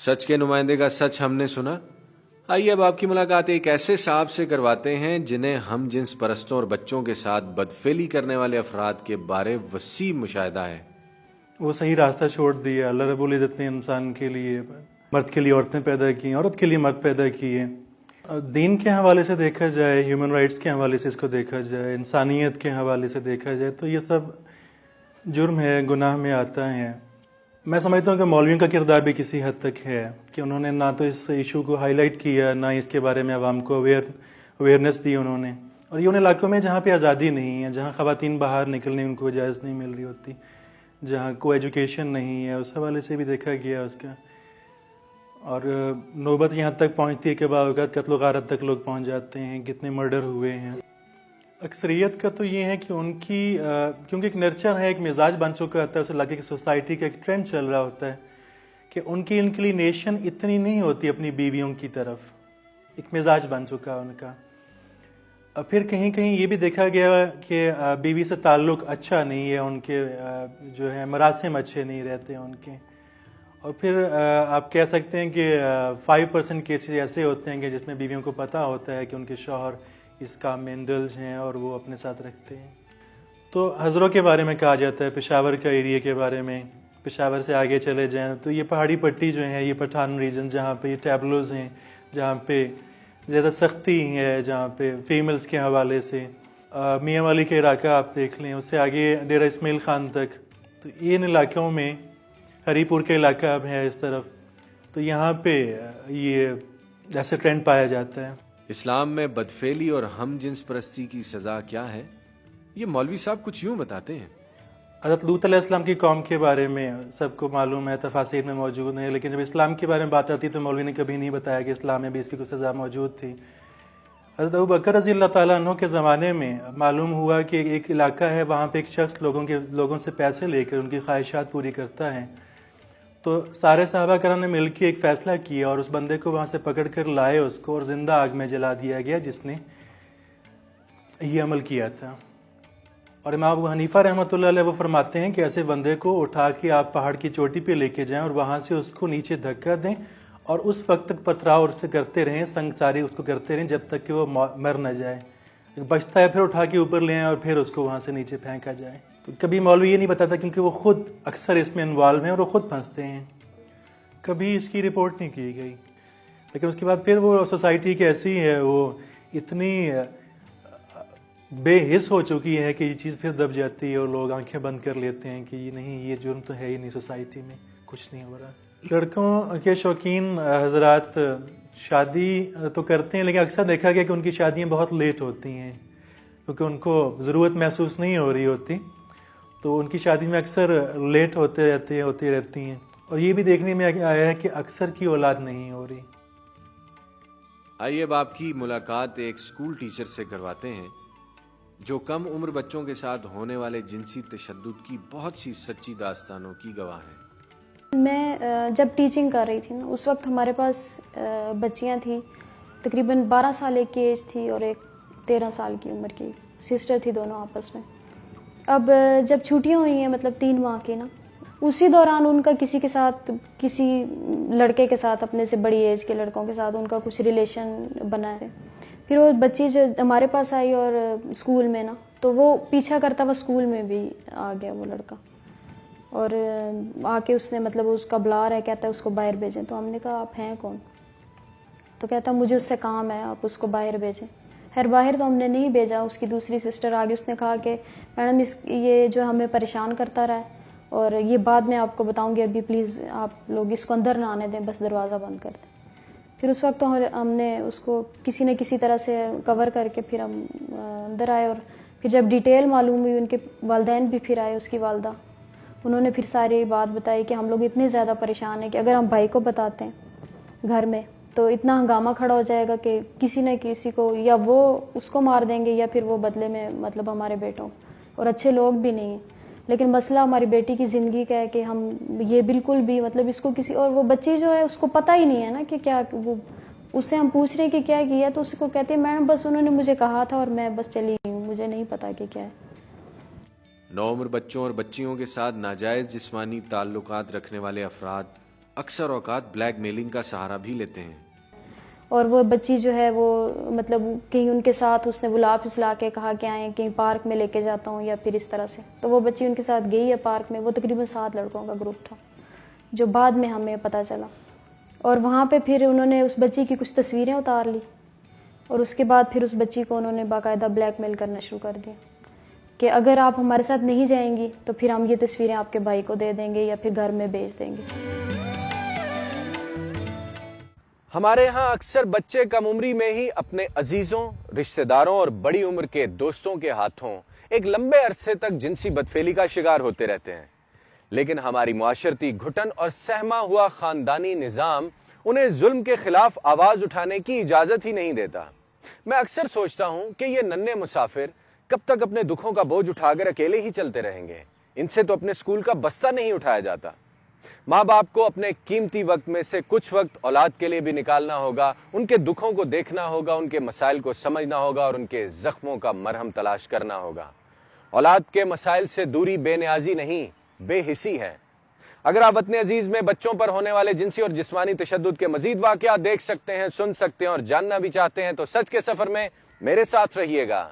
सच के नुमाइंदे का सच हमने सुना। आइए अब आपकी मुलाकात एक ऐसे साहब से करवाते हैं जिन्हें हम जिन्स परस्तों और बच्चों के साथ बदफेली करने वाले अफराद के बारे वसी मुशाहिदा है। वो सही रास्ता छोड़ दिया। अल्लाह रब्बुल इज़्ज़त ने इंसान के लिए मर्द के लिए औरतें पैदा की, औरत के लिए मर्द पैदा किए। दीन के हवाले से देखा जाए, ह्यूमन राइट्स के हवाले से इसको देखा जाए, इंसानियत के हवाले से देखा जाए तो ये सब जुर्म है, गुनाह में आता है। मैं समझता हूँ कि मौलवियों का किरदार भी किसी हद तक है कि उन्होंने ना तो इस इशू को हाईलाइट किया, ना इसके बारे में आवाम को अवेयरनेस दी उन्होंने। और ये उन इलाकों में जहाँ पे आज़ादी नहीं है, जहाँ ख़वातीन बाहर निकलने उनको इजाज़त नहीं मिल रही होती, जहाँ को एजुकेशन नहीं है, उस हवाले से भी देखा गया उसका। और नौबत यहाँ तक पहुँचती है कि बावक़ात कत्ल गारत तक लोग पहुँच जाते हैं, कितने मर्डर हुए हैं। अक्सरियत का तो ये है कि उनकी क्योंकि एक नर्चर है, एक मिजाज बन चुका होता है उस इलाके की सोसाइटी का, एक ट्रेंड चल रहा होता है कि उनकी इंक्लिनेशन इतनी नहीं होती अपनी बीवियों की तरफ, एक मिजाज बन चुका है उनका। फिर कहीं कहीं ये भी देखा गया कि बीवी से ताल्लुक़ अच्छा नहीं है उनके, जो है मरासिम अच्छे नहीं रहते हैं उनके। और फिर आप कह सकते हैं कि 5% केसेस ऐसे होते हैं कि जिसमें बीवियों को पता होता है कि उनके शौहर इस काम में इंडल्ज हैं और वो अपने साथ रखते हैं। तो हज़रों के बारे में कहा जाता है, पेशावर का एरिया के बारे में, पेशावर से आगे चले जाएं तो ये पहाड़ी पट्टी जो है, ये पठान रीजन जहाँ पे ये टैबलोज़ हैं, जहाँ पे ज़्यादा सख्ती है, जहाँ पे फीमेल्स के हवाले से मियाँ वाली के इलाका आप देख लें, उससे आगे डेरा इस्माइल ख़ान तक, तो इन इलाकों में हरीपुर का इलाका अब है इस तरफ, तो यहाँ पे ये ऐसे ट्रेंड पाया जाता है। इस्लाम में बदफेली और हम जिन्स परस्ती की सज़ा क्या है, ये मौलवी साहब कुछ यूँ बताते हैं। हज़रत लूत अलैहिस्सलाम की कौम के बारे में सबको मालूम है, तफासीर में मौजूद है, लेकिन जब इस्लाम के बारे में बात आती है तो मौलवी ने कभी नहीं बताया कि इस्लाम में भी इसकी कोई सज़ा मौजूद थी। हज़रत अबू बकर रज़ी अल्लाह ताला अन्हु के ज़माने में मालूम हुआ कि एक इलाका है, वहाँ पे एक शख्स लोगों से पैसे लेकर उनकी ख्वाहिशात पूरी करता है। तो सारे सहाबा करम ने मिलकर एक फ़ैसला किया और उस बंदे को वहाँ से पकड़ कर लाए उसको, और ज़िंदा आग में जला दिया गया जिसने ये अमल किया था। और इमाम अबू हनीफा रहमतुल्लाह अलैह वो फरमाते हैं कि ऐसे बंदे को उठा के आप पहाड़ की चोटी पे लेके जाएं और वहाँ से उसको नीचे धक्का दें और उस वक्त तक पथराव उस पर करते रहें, संगसारी उसको करते रहें जब तक कि वो मर न जाए। बचता है फिर उठा के ऊपर ले आएं और फिर उसको वहाँ से नीचे फेंका जाए। तो कभी मौलवी ये नहीं बताता क्योंकि वो खुद अक्सर इसमें इन्वॉल्व हैं और वो खुद फंसते हैं, कभी इसकी रिपोर्ट नहीं की गई। लेकिन उसके बाद फिर वो सोसाइटी कैसी है, वो इतनी बेहिस हो चुकी है कि ये चीज़ फिर दब जाती है और लोग आंखें बंद कर लेते हैं कि नहीं, ये जुर्म तो है ही नहीं, सोसाइटी में कुछ नहीं हो रहा। लड़कों के शौकीन हजरात शादी तो करते हैं, लेकिन अक्सर देखा गया कि उनकी शादियाँ बहुत लेट होती हैं क्योंकि उनको ज़रूरत महसूस नहीं हो रही होती, तो उनकी शादी में अक्सर लेट होती रहती हैं। और ये भी देखने में आया है कि अक्सर की औलाद नहीं हो रही। आइए अब आपकी मुलाकात एक स्कूल टीचर से करवाते हैं जो कम उम्र बच्चों के साथ होने वाले जिनसी तशद्दुद की बहुत सी सच्ची दास्तानों की गवाह है। मैं जब टीचिंग कर रही थी ना, उस वक्त हमारे पास बच्चियां थी, तकरीबन 12 साल एक की एज थी और एक 13 साल की उम्र की सिस्टर थी, दोनों आपस में। अब जब छुट्टियां हुई हैं, मतलब 3 माह की ना, उसी दौरान उनका किसी के साथ, किसी लड़के के साथ, अपने से बड़ी एज के लड़कों के साथ उनका कुछ रिलेशन बना है। फिर वो बच्ची जो हमारे पास आई और स्कूल में ना, तो वो पीछा करता हुआ स्कूल में भी आ गया वो लड़का, और आके उसने मतलब उसका बुला रहा है, कहता है उसको बाहर भेजें। तो हमने कहा आप हैं कौन? तो कहता मुझे उससे काम है, आप उसको बाहर भेजें। खैर बाहर तो हमने नहीं भेजा। उसकी दूसरी सिस्टर आ गई, उसने कहा कि मैडम ये जो हमें परेशान करता रहा है और ये बाद में आपको बताऊंगी, अभी प्लीज़ आप लोग इसको अंदर ना आने दें, बस दरवाज़ा बंद कर दें। फिर उस वक्त तो हमने उसको किसी न किसी तरह से कवर करके फिर हम अंदर आए। और फिर जब डिटेल मालूम हुई, उनके वालिदैन भी फिर आए, उसकी वालदा, उन्होंने फिर सारी बात बताई कि हम लोग इतने ज़्यादा परेशान हैं कि अगर हम भाई को बताते हैं घर में तो इतना हंगामा खड़ा हो जाएगा कि किसी न किसी को, या वो उसको मार देंगे या फिर वो बदले में मतलब हमारे बेटों, और अच्छे लोग भी नहीं हैं। लेकिन मसला हमारी बेटी की ज़िंदगी का है कि हम ये बिल्कुल भी मतलब इसको किसी, और वो बच्ची जो है उसको पता ही नहीं है ना कि क्या, वो उससे हम पूछ रहे हैं कि क्या किया, तो उसको कहते हैं मैडम बस उन्होंने मुझे कहा था और मैं बस चली गई हूँ, मुझे नहीं पता कि क्या है। नौउम्र बच्चों और बच्चियों के साथ नाजायज़ जिस्मानी ताल्लुकात रखने वाले अफराद अक्सर औकात ब्लैक मेलिंग का सहारा भी लेते हैं। और वो बच्ची जो है वो मतलब कहीं उनके साथ उसने बुला फिसला के कहा कि आए कहीं पार्क में लेके जाता हूँ या फिर इस तरह से, तो वो बच्ची उनके साथ गई है पार्क में। वो तकरीबन 7 लड़कों का ग्रुप था जो बाद में हमें पता चला। और वहाँ पे फिर उन्होंने उस बच्ची की कुछ तस्वीरें उतार ली और उसके बाद फिर उस बच्ची को उन्होंने बाकायदा ब्लैकमेल करना शुरू कर दिया कि अगर आप हमारे साथ नहीं जाएंगी तो फिर हम ये तस्वीरें आपके भाई को दे देंगे या फिर घर में भेज देंगे। हमारे यहाँ अक्सर बच्चे कम उम्री में ही अपने अजीजों, रिश्तेदारों और बड़ी उम्र के दोस्तों के हाथों एक लंबे अरसे तक जिनसी बदफेली का शिकार होते रहते हैं, लेकिन हमारी मुआशरती घुटन और सहमा हुआ खानदानी निजाम उन्हें जुल्म के खिलाफ आवाज उठाने की इजाजत ही नहीं देता। मैं अक्सर सोचता हूं कि ये नन्हे मुसाफिर कब तक अपने दुखों का बोझ उठाकर अकेले ही चलते रहेंगे। इनसे तो अपने स्कूल का बस्ता नहीं उठाया जाता। माँ बाप को अपने कीमती वक्त में से कुछ वक्त औलाद के लिए भी निकालना होगा, उनके दुखों को देखना होगा, उनके मसाइल को समझना होगा और उनके जख्मों का मरहम तलाश करना होगा। औलाद के मसाइल से दूरी बेनियाजी नहीं, बेहिसी है। अगर आप वतन अजीज में बच्चों पर होने वाले जिनसी और जिस्मानी तशद्दुद के मजीद वाक़यात देख सकते हैं, सुन सकते हैं और जानना भी चाहते हैं तो सच के सफर में मेरे साथ रहिएगा।